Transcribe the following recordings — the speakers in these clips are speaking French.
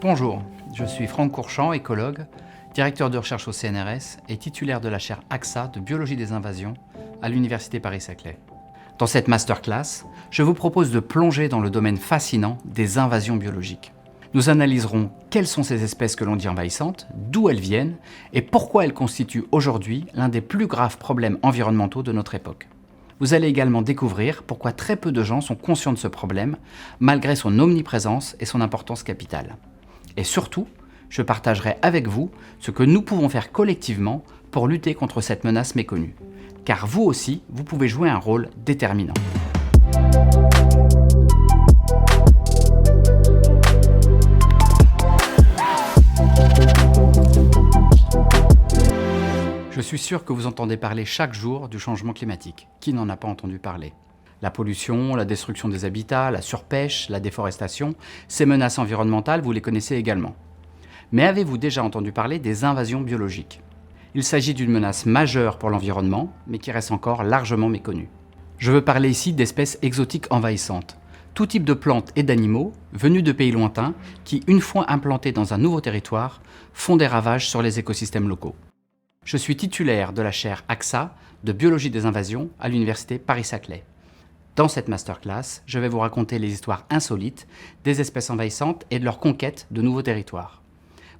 Bonjour, je suis Franck Courchamp, écologue, directeur de recherche au CNRS et titulaire de la chaire AXA de biologie des invasions à l'Université Paris-Saclay. Dans cette masterclass, je vous propose de plonger dans le domaine fascinant des invasions biologiques. Nous analyserons quelles sont ces espèces que l'on dit envahissantes, d'où elles viennent et pourquoi elles constituent aujourd'hui l'un des plus graves problèmes environnementaux de notre époque. Vous allez également découvrir pourquoi très peu de gens sont conscients de ce problème, malgré son omniprésence et son importance capitale. Et surtout, je partagerai avec vous ce que nous pouvons faire collectivement pour lutter contre cette menace méconnue. Car vous aussi, vous pouvez jouer un rôle déterminant. Je suis sûr que vous entendez parler chaque jour du changement climatique. Qui n'en a pas entendu parler ? La pollution, la destruction des habitats, la surpêche, la déforestation, ces menaces environnementales, vous les connaissez également. Mais avez-vous déjà entendu parler des invasions biologiques ? Il s'agit d'une menace majeure pour l'environnement, mais qui reste encore largement méconnue. Je veux parler ici d'espèces exotiques envahissantes. Tout type de plantes et d'animaux, venus de pays lointains, qui, une fois implantés dans un nouveau territoire, font des ravages sur les écosystèmes locaux. Je suis titulaire de la chaire AXA de biologie des invasions à l'Université Paris-Saclay. Dans cette masterclass, je vais vous raconter les histoires insolites des espèces envahissantes et de leur conquête de nouveaux territoires.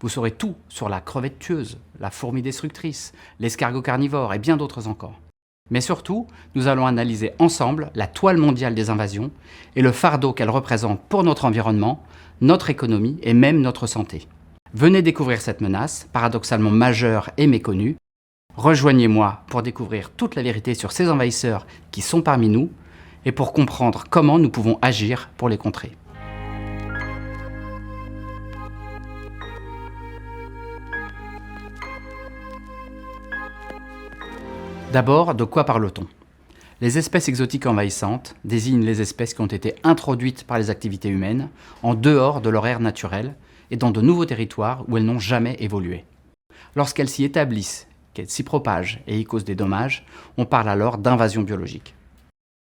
Vous saurez tout sur la crevette tueuse, la fourmi destructrice, l'escargot carnivore et bien d'autres encore. Mais surtout, nous allons analyser ensemble la toile mondiale des invasions et le fardeau qu'elle représente pour notre environnement, notre économie et même notre santé. Venez découvrir cette menace, paradoxalement majeure et méconnue. Rejoignez-moi pour découvrir toute la vérité sur ces envahisseurs qui sont parmi nous et pour comprendre comment nous pouvons agir pour les contrer. D'abord, de quoi parle-t-on ? Les espèces exotiques envahissantes désignent les espèces qui ont été introduites par les activités humaines en dehors de leur aire naturelle et dans de nouveaux territoires où elles n'ont jamais évolué. Lorsqu'elles s'y établissent, qu'elles s'y propagent et y causent des dommages, on parle alors d'invasion biologique.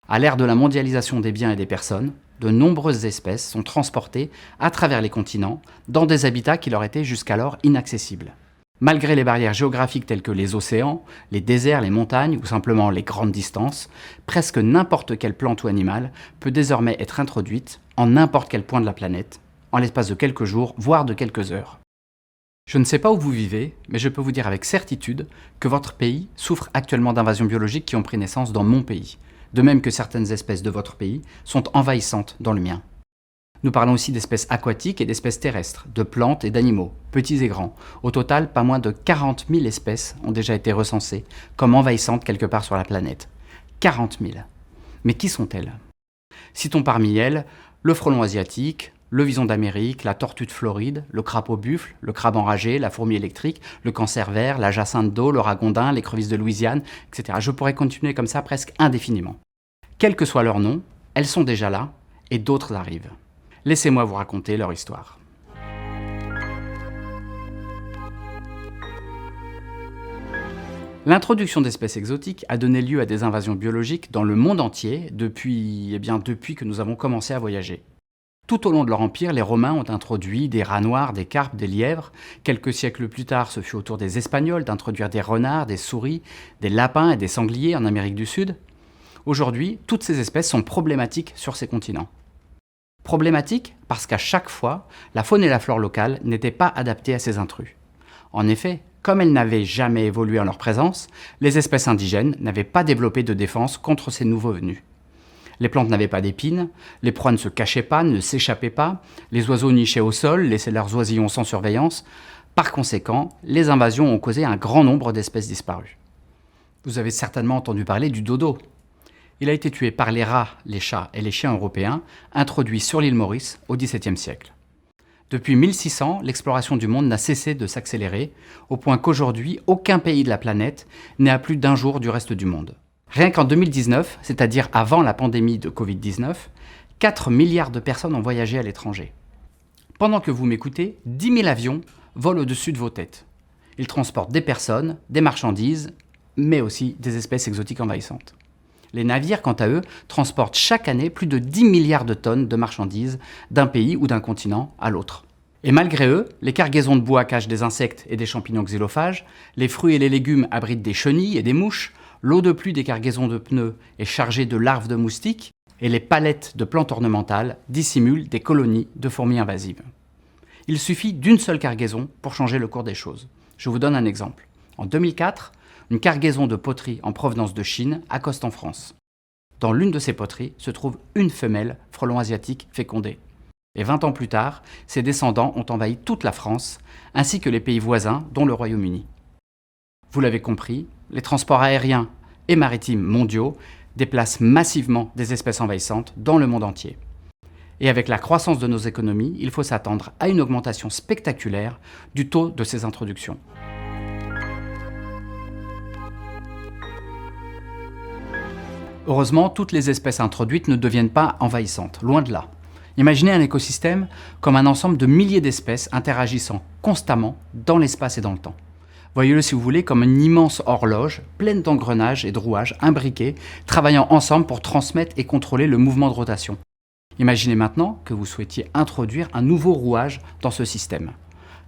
À l'ère de la mondialisation des biens et des personnes, de nombreuses espèces sont transportées à travers les continents dans des habitats qui leur étaient jusqu'alors inaccessibles. Malgré les barrières géographiques telles que les océans, les déserts, les montagnes ou simplement les grandes distances, presque n'importe quelle plante ou animal peut désormais être introduite en n'importe quel point de la planète, en l'espace de quelques jours, voire de quelques heures. Je ne sais pas où vous vivez, mais je peux vous dire avec certitude que votre pays souffre actuellement d'invasions biologiques qui ont pris naissance dans mon pays, de même que certaines espèces de votre pays sont envahissantes dans le mien. Nous parlons aussi d'espèces aquatiques et d'espèces terrestres, de plantes et d'animaux, petits et grands. Au total, pas moins de 40 000 espèces ont déjà été recensées comme envahissantes quelque part sur la planète. 40 000. Mais qui sont-elles ? Citons parmi elles le frelon asiatique, le vison d'Amérique, la tortue de Floride, le crapaud buffle, le crabe enragé, la fourmi électrique, le cancer vert, la jacinthe d'eau, le ragondin, l'écrevisse de Louisiane, etc. Je pourrais continuer comme ça presque indéfiniment. Quel que soit leur nom, elles sont déjà là et d'autres arrivent. Laissez-moi vous raconter leur histoire. L'introduction d'espèces exotiques a donné lieu à des invasions biologiques dans le monde entier depuis que nous avons commencé à voyager. Tout au long de leur empire, les Romains ont introduit des rats noirs, des carpes, des lièvres. Quelques siècles plus tard, ce fut au tour des Espagnols d'introduire des renards, des souris, des lapins et des sangliers en Amérique du Sud. Aujourd'hui, toutes ces espèces sont problématiques sur ces continents. Problématiques parce qu'à chaque fois, la faune et la flore locale n'étaient pas adaptées à ces intrus. En effet, comme elles n'avaient jamais évolué en leur présence, les espèces indigènes n'avaient pas développé de défense contre ces nouveaux venus. Les plantes n'avaient pas d'épines, les proies ne se cachaient pas, ne s'échappaient pas, les oiseaux nichaient au sol, laissaient leurs oisillons sans surveillance. Par conséquent, les invasions ont causé un grand nombre d'espèces disparues. Vous avez certainement entendu parler du dodo. Il a été tué par les rats, les chats et les chiens européens, introduits sur l'île Maurice au XVIIe siècle. Depuis 1600, l'exploration du monde n'a cessé de s'accélérer, au point qu'aujourd'hui, aucun pays de la planète n'est à plus d'un jour du reste du monde. Rien qu'en 2019, c'est-à-dire avant la pandémie de Covid-19, 4 milliards de personnes ont voyagé à l'étranger. Pendant que vous m'écoutez, 10 000 avions volent au-dessus de vos têtes. Ils transportent des personnes, des marchandises, mais aussi des espèces exotiques envahissantes. Les navires, quant à eux, transportent chaque année plus de 10 milliards de tonnes de marchandises d'un pays ou d'un continent à l'autre. Et malgré eux, les cargaisons de bois cachent des insectes et des champignons xylophages, les fruits et les légumes abritent des chenilles et des mouches, l'eau de pluie des cargaisons de pneus est chargée de larves de moustiques, et les palettes de plantes ornementales dissimulent des colonies de fourmis invasives. Il suffit d'une seule cargaison pour changer le cours des choses. Je vous donne un exemple. En 2004, une cargaison de poteries en provenance de Chine accoste en France. Dans l'une de ces poteries se trouve une femelle frelon asiatique fécondée. Et 20 ans plus tard, ses descendants ont envahi toute la France, ainsi que les pays voisins, dont le Royaume-Uni. Vous l'avez compris, les transports aériens et maritimes mondiaux déplacent massivement des espèces envahissantes dans le monde entier. Et avec la croissance de nos économies, il faut s'attendre à une augmentation spectaculaire du taux de ces introductions. Heureusement, toutes les espèces introduites ne deviennent pas envahissantes, loin de là. Imaginez un écosystème comme un ensemble de milliers d'espèces interagissant constamment dans l'espace et dans le temps. Voyez-le si vous voulez comme une immense horloge pleine d'engrenages et de rouages imbriqués, travaillant ensemble pour transmettre et contrôler le mouvement de rotation. Imaginez maintenant que vous souhaitiez introduire un nouveau rouage dans ce système.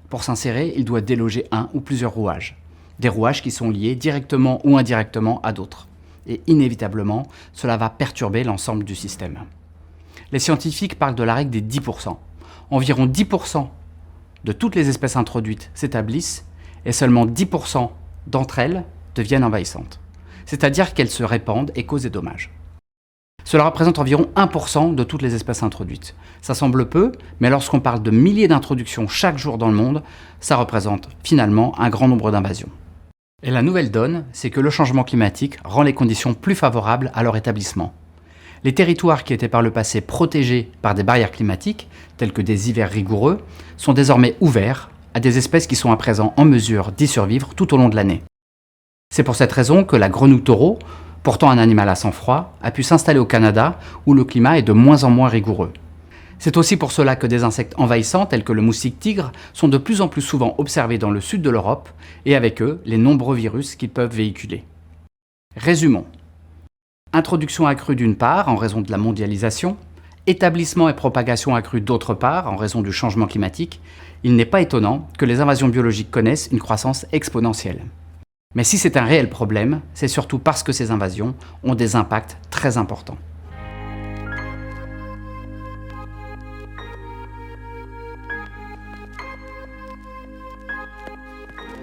Pour s'insérer, il doit déloger un ou plusieurs rouages. Des rouages qui sont liés directement ou indirectement à d'autres. Et inévitablement, cela va perturber l'ensemble du système. Les scientifiques parlent de la règle des 10%. Environ 10% de toutes les espèces introduites s'établissent et seulement 10% d'entre elles deviennent envahissantes. C'est-à-dire qu'elles se répandent et causent des dommages. Cela représente environ 1% de toutes les espèces introduites. Ça semble peu, mais lorsqu'on parle de milliers d'introductions chaque jour dans le monde, ça représente finalement un grand nombre d'invasions. Et la nouvelle donne, c'est que le changement climatique rend les conditions plus favorables à leur établissement. Les territoires qui étaient par le passé protégés par des barrières climatiques, tels que des hivers rigoureux, sont désormais ouverts à des espèces qui sont à présent en mesure d'y survivre tout au long de l'année. C'est pour cette raison que la grenouille taureau, pourtant un animal à sang froid, a pu s'installer au Canada où le climat est de moins en moins rigoureux. C'est aussi pour cela que des insectes envahissants tels que le moustique tigre sont de plus en plus souvent observés dans le sud de l'Europe et avec eux les nombreux virus qu'ils peuvent véhiculer. Résumons. Introduction accrue d'une part en raison de la mondialisation, établissement et propagation accrue d'autre part en raison du changement climatique, il n'est pas étonnant que les invasions biologiques connaissent une croissance exponentielle. Mais si c'est un réel problème, c'est surtout parce que ces invasions ont des impacts très importants.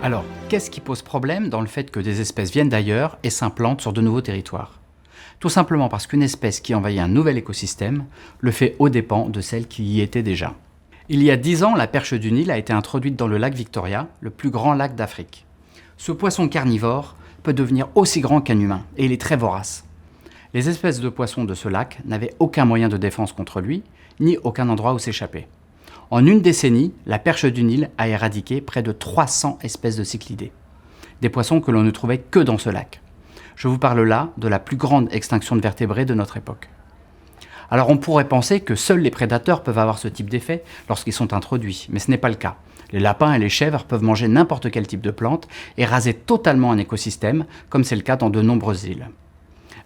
Alors, qu'est-ce qui pose problème dans le fait que des espèces viennent d'ailleurs et s'implantent sur de nouveaux territoires ? Tout simplement parce qu'une espèce qui envahit un nouvel écosystème le fait aux dépens de celle qui y était déjà. Il y a 10 ans, la perche du Nil a été introduite dans le lac Victoria, le plus grand lac d'Afrique. Ce poisson carnivore peut devenir aussi grand qu'un humain, et il est très vorace. Les espèces de poissons de ce lac n'avaient aucun moyen de défense contre lui, ni aucun endroit où s'échapper. En une décennie, la perche du Nil a éradiqué près de 300 espèces de cyclidés, des poissons que l'on ne trouvait que dans ce lac. Je vous parle là de la plus grande extinction de vertébrés de notre époque. Alors on pourrait penser que seuls les prédateurs peuvent avoir ce type d'effet lorsqu'ils sont introduits, mais ce n'est pas le cas. Les lapins et les chèvres peuvent manger n'importe quel type de plante et raser totalement un écosystème, comme c'est le cas dans de nombreuses îles.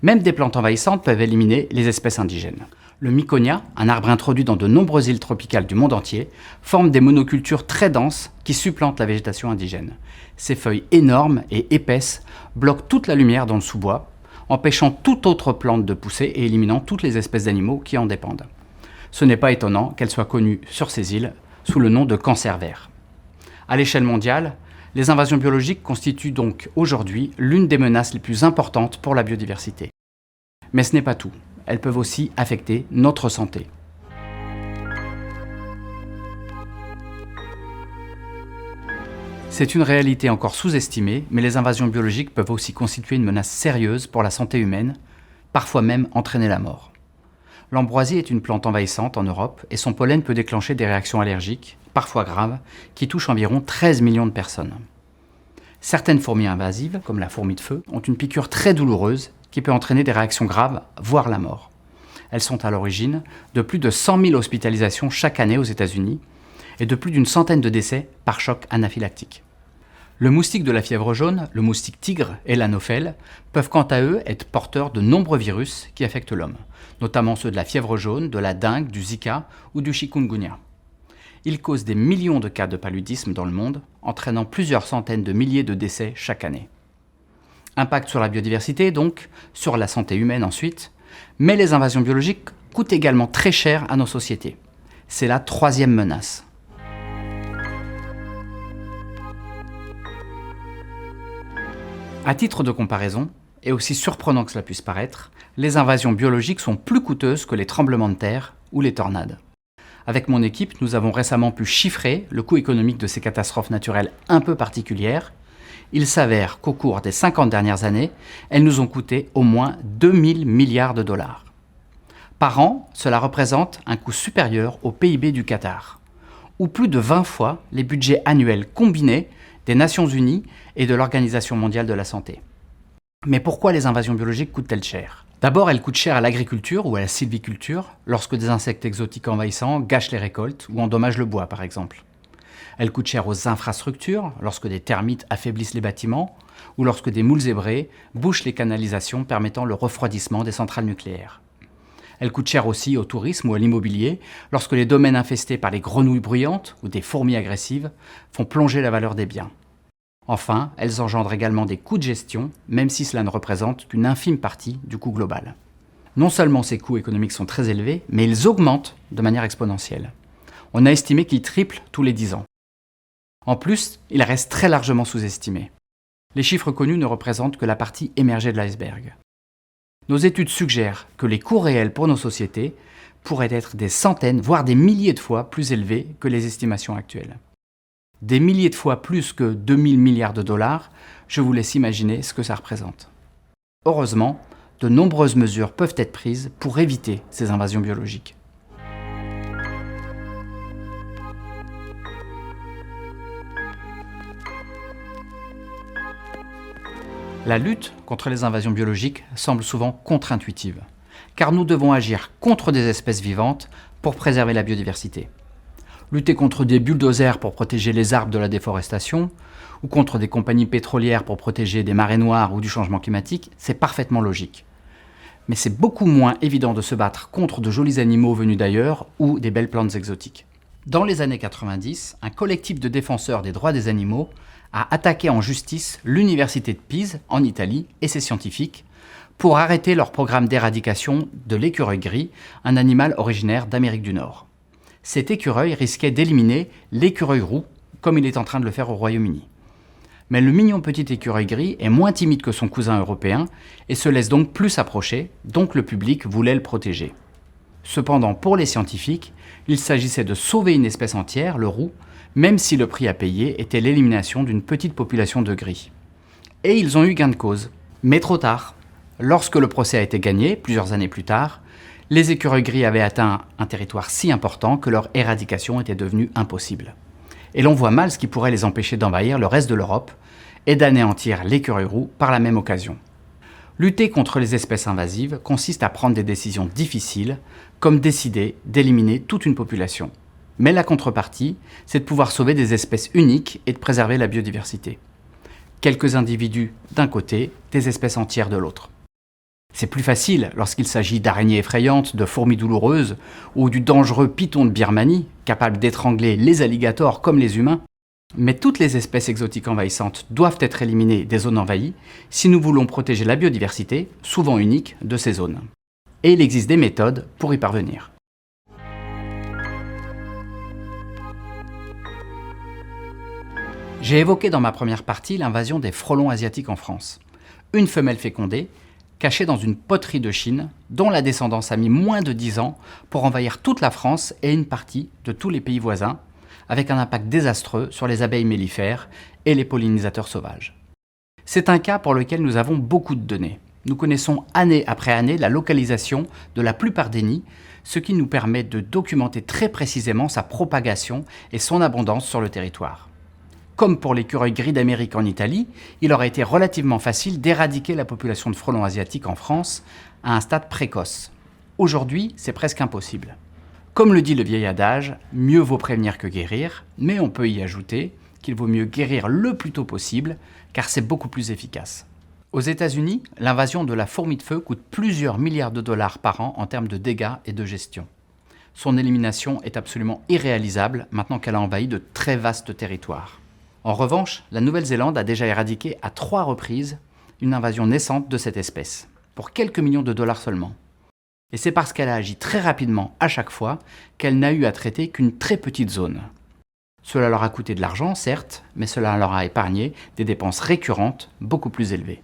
Même des plantes envahissantes peuvent éliminer les espèces indigènes. Le Miconia, un arbre introduit dans de nombreuses îles tropicales du monde entier, forme des monocultures très denses qui supplantent la végétation indigène. Ses feuilles énormes et épaisses bloquent toute la lumière dans le sous-bois, empêchant toute autre plante de pousser et éliminant toutes les espèces d'animaux qui en dépendent. Ce n'est pas étonnant qu'elles soient connues sur ces îles sous le nom de cancer vert. À l'échelle mondiale, les invasions biologiques constituent donc aujourd'hui l'une des menaces les plus importantes pour la biodiversité. Mais ce n'est pas tout. Elles peuvent aussi affecter notre santé. C'est une réalité encore sous-estimée, mais les invasions biologiques peuvent aussi constituer une menace sérieuse pour la santé humaine, parfois même entraîner la mort. L'ambroisie est une plante envahissante en Europe et son pollen peut déclencher des réactions allergiques, parfois graves, qui touchent environ 13 millions de personnes. Certaines fourmis invasives, comme la fourmi de feu, ont une piqûre très douloureuse qui peut entraîner des réactions graves, voire la mort. Elles sont à l'origine de plus de 100 000 hospitalisations chaque année aux États-Unis et de plus d'une centaine de décès par choc anaphylactique. Le moustique de la fièvre jaune, le moustique tigre et l'anophèle peuvent quant à eux être porteurs de nombreux virus qui affectent l'homme, notamment ceux de la fièvre jaune, de la dengue, du Zika ou du chikungunya. Il cause des millions de cas de paludisme dans le monde, entraînant plusieurs centaines de milliers de décès chaque année. Impact sur la biodiversité donc, sur la santé humaine ensuite, mais les invasions biologiques coûtent également très cher à nos sociétés. C'est la troisième menace. À titre de comparaison, et aussi surprenant que cela puisse paraître, les invasions biologiques sont plus coûteuses que les tremblements de terre ou les tornades. Avec mon équipe, nous avons récemment pu chiffrer le coût économique de ces catastrophes naturelles un peu particulières. Il s'avère qu'au cours des 50 dernières années, elles nous ont coûté au moins 2000 milliards de dollars. Par an, cela représente un coût supérieur au PIB du Qatar, ou plus de 20 fois les budgets annuels combinés des Nations Unies et de l'Organisation mondiale de la santé. Mais pourquoi les invasions biologiques coûtent-elles cher ? D'abord, elles coûtent cher à l'agriculture ou à la sylviculture, lorsque des insectes exotiques envahissants gâchent les récoltes ou endommagent le bois par exemple. Elles coûtent cher aux infrastructures, lorsque des termites affaiblissent les bâtiments, ou lorsque des moules zébrés bouchent les canalisations permettant le refroidissement des centrales nucléaires. Elles coûtent cher aussi au tourisme ou à l'immobilier, lorsque les domaines infestés par les grenouilles bruyantes ou des fourmis agressives font plonger la valeur des biens. Enfin, elles engendrent également des coûts de gestion, même si cela ne représente qu'une infime partie du coût global. Non seulement ces coûts économiques sont très élevés, mais ils augmentent de manière exponentielle. On a estimé qu'ils triplent tous les 10 ans. En plus, ils restent très largement sous-estimés. Les chiffres connus ne représentent que la partie émergée de l'iceberg. Nos études suggèrent que les coûts réels pour nos sociétés pourraient être des centaines, voire des milliers de fois plus élevés que les estimations actuelles. Des milliers de fois plus que 2000 milliards de dollars, je vous laisse imaginer ce que ça représente. Heureusement, de nombreuses mesures peuvent être prises pour éviter ces invasions biologiques. La lutte contre les invasions biologiques semble souvent contre-intuitive, car nous devons agir contre des espèces vivantes pour préserver la biodiversité. Lutter contre des bulldozers pour protéger les arbres de la déforestation, ou contre des compagnies pétrolières pour protéger des marées noires ou du changement climatique, c'est parfaitement logique. Mais c'est beaucoup moins évident de se battre contre de jolis animaux venus d'ailleurs ou des belles plantes exotiques. Dans les années 90, un collectif de défenseurs des droits des animaux a attaqué en justice l'université de Pise, en Italie, et ses scientifiques, pour arrêter leur programme d'éradication de l'écureuil gris, un animal originaire d'Amérique du Nord. Cet écureuil risquait d'éliminer l'écureuil roux, comme il est en train de le faire au Royaume-Uni. Mais le mignon petit écureuil gris est moins timide que son cousin européen et se laisse donc plus approcher, donc le public voulait le protéger. Cependant, pour les scientifiques, il s'agissait de sauver une espèce entière, le roux, même si le prix à payer était l'élimination d'une petite population de gris. Et ils ont eu gain de cause. Mais trop tard. Lorsque le procès a été gagné, plusieurs années plus tard, les écureuils gris avaient atteint un territoire si important que leur éradication était devenue impossible. Et l'on voit mal ce qui pourrait les empêcher d'envahir le reste de l'Europe et d'anéantir l'écureuil roux par la même occasion. Lutter contre les espèces invasives consiste à prendre des décisions difficiles, comme décider d'éliminer toute une population. Mais la contrepartie, c'est de pouvoir sauver des espèces uniques et de préserver la biodiversité. Quelques individus d'un côté, des espèces entières de l'autre. C'est plus facile lorsqu'il s'agit d'araignées effrayantes, de fourmis douloureuses ou du dangereux python de Birmanie, capable d'étrangler les alligators comme les humains. Mais toutes les espèces exotiques envahissantes doivent être éliminées des zones envahies si nous voulons protéger la biodiversité, souvent unique, de ces zones. Et il existe des méthodes pour y parvenir. J'ai évoqué dans ma première partie l'invasion des frelons asiatiques en France. Une femelle fécondée, cachée dans une poterie de Chine, dont la descendance a mis moins de 10 ans pour envahir toute la France et une partie de tous les pays voisins, avec un impact désastreux sur les abeilles mellifères et les pollinisateurs sauvages. C'est un cas pour lequel nous avons beaucoup de données. Nous connaissons année après année la localisation de la plupart des nids, ce qui nous permet de documenter très précisément sa propagation et son abondance sur le territoire. Comme pour l'écureuil gris d'Amérique en Italie, il aurait été relativement facile d'éradiquer la population de frelons asiatiques en France à un stade précoce. Aujourd'hui, c'est presque impossible. Comme le dit le vieil adage, mieux vaut prévenir que guérir, mais on peut y ajouter qu'il vaut mieux guérir le plus tôt possible, car c'est beaucoup plus efficace. Aux États-Unis, l'invasion de la fourmi de feu coûte plusieurs milliards de dollars par an en termes de dégâts et de gestion. son élimination est absolument irréalisable maintenant qu'elle a envahi de très vastes territoires. En revanche, la Nouvelle-Zélande a déjà éradiqué à 3 reprises une invasion naissante de cette espèce, pour quelques millions de dollars seulement. Et c'est parce qu'elle a agi très rapidement à chaque fois qu'elle n'a eu à traiter qu'une très petite zone. Cela leur a coûté de l'argent, certes, mais cela leur a épargné des dépenses récurrentes beaucoup plus élevées.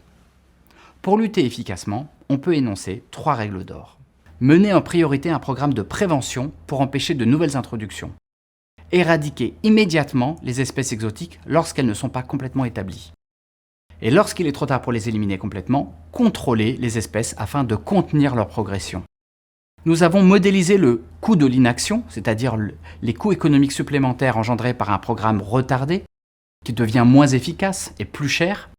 Pour lutter efficacement, on peut énoncer 3 règles d'or. Mener en priorité un programme de prévention pour empêcher de nouvelles introductions. Éradiquer immédiatement les espèces exotiques lorsqu'elles ne sont pas complètement établies. Et lorsqu'il est trop tard pour les éliminer complètement, contrôler les espèces afin de contenir leur progression. Nous avons modélisé le coût de l'inaction, c'est-à-dire les coûts économiques supplémentaires engendrés par un programme retardé, qui devient moins efficace et plus cher.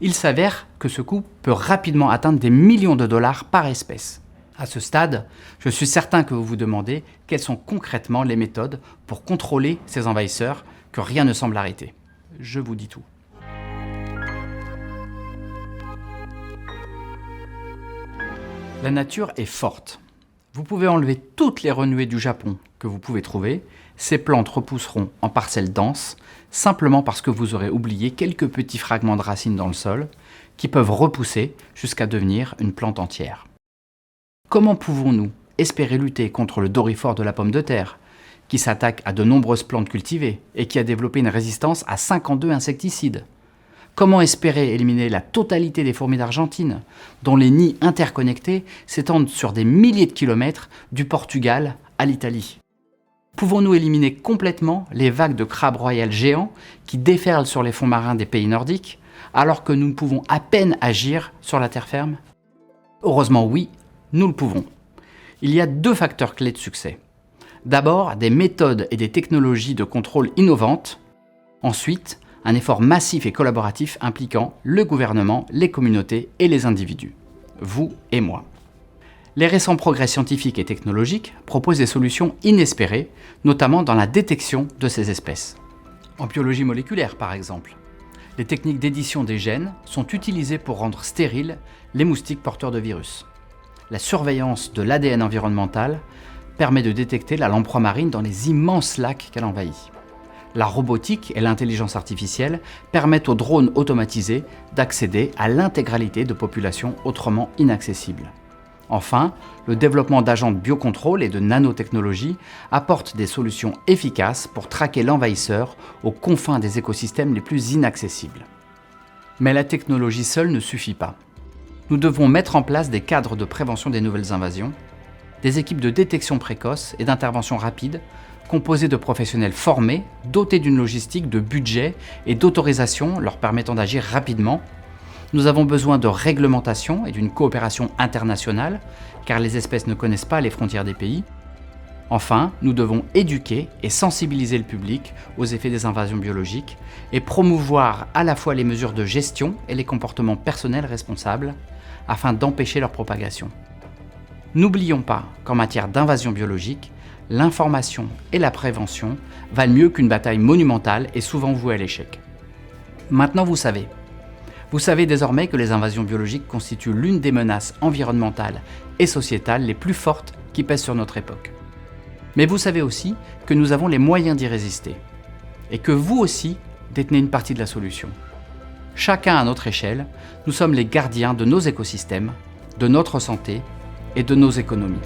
Il s'avère que ce coût peut rapidement atteindre des millions de dollars par espèce. À ce stade, je suis certain que vous vous demandez quelles sont concrètement les méthodes pour contrôler ces envahisseurs que rien ne semble arrêter. Je vous dis tout. La nature est forte. Vous pouvez enlever toutes les renouées du Japon que vous pouvez trouver. Ces plantes repousseront en parcelles denses, simplement parce que vous aurez oublié quelques petits fragments de racines dans le sol, qui peuvent repousser jusqu'à devenir une plante entière. Comment pouvons-nous espérer lutter contre le doryphore de la pomme de terre, qui s'attaque à de nombreuses plantes cultivées et qui a développé une résistance à 52 insecticides ? Comment espérer éliminer la totalité des fourmis d'Argentine, dont les nids interconnectés s'étendent sur des milliers de kilomètres du Portugal à l'Italie ? Pouvons-nous éliminer complètement les vagues de crabes royales géants qui déferlent sur les fonds marins des pays nordiques, alors que nous pouvons à peine agir sur la terre ferme ? Heureusement oui, nous le pouvons. Il y a 2 facteurs clés de succès. D'abord, des méthodes et des technologies de contrôle innovantes. Ensuite, un effort massif et collaboratif impliquant le gouvernement, les communautés et les individus. Vous et moi. Les récents progrès scientifiques et technologiques proposent des solutions inespérées, notamment dans la détection de ces espèces. En biologie moléculaire, par exemple, les techniques d'édition des gènes sont utilisées pour rendre stériles les moustiques porteurs de virus. La surveillance de l'ADN environnemental permet de détecter la lamproie marine dans les immenses lacs qu'elle envahit. La robotique et l'intelligence artificielle permettent aux drones automatisés d'accéder à l'intégralité de populations autrement inaccessibles. Enfin, le développement d'agents de biocontrôle et de nanotechnologie apporte des solutions efficaces pour traquer l'envahisseur aux confins des écosystèmes les plus inaccessibles. Mais la technologie seule ne suffit pas. Nous devons mettre en place des cadres de prévention des nouvelles invasions, des équipes de détection précoce et d'intervention rapide, composés de professionnels formés, dotés d'une logistique, de budget et d'autorisation leur permettant d'agir rapidement. Nous avons besoin de réglementation et d'une coopération internationale, car les espèces ne connaissent pas les frontières des pays. Enfin, nous devons éduquer et sensibiliser le public aux effets des invasions biologiques et promouvoir à la fois les mesures de gestion et les comportements personnels responsables, afin d'empêcher leur propagation. N'oublions pas qu'en matière d'invasion biologique, l'information et la prévention valent mieux qu'une bataille monumentale et souvent vouée à l'échec. Maintenant vous savez. Vous savez désormais que les invasions biologiques constituent l'une des menaces environnementales et sociétales les plus fortes qui pèsent sur notre époque. Mais vous savez aussi que nous avons les moyens d'y résister et que vous aussi détenez une partie de la solution. Chacun à notre échelle, nous sommes les gardiens de nos écosystèmes, de notre santé et de nos économies.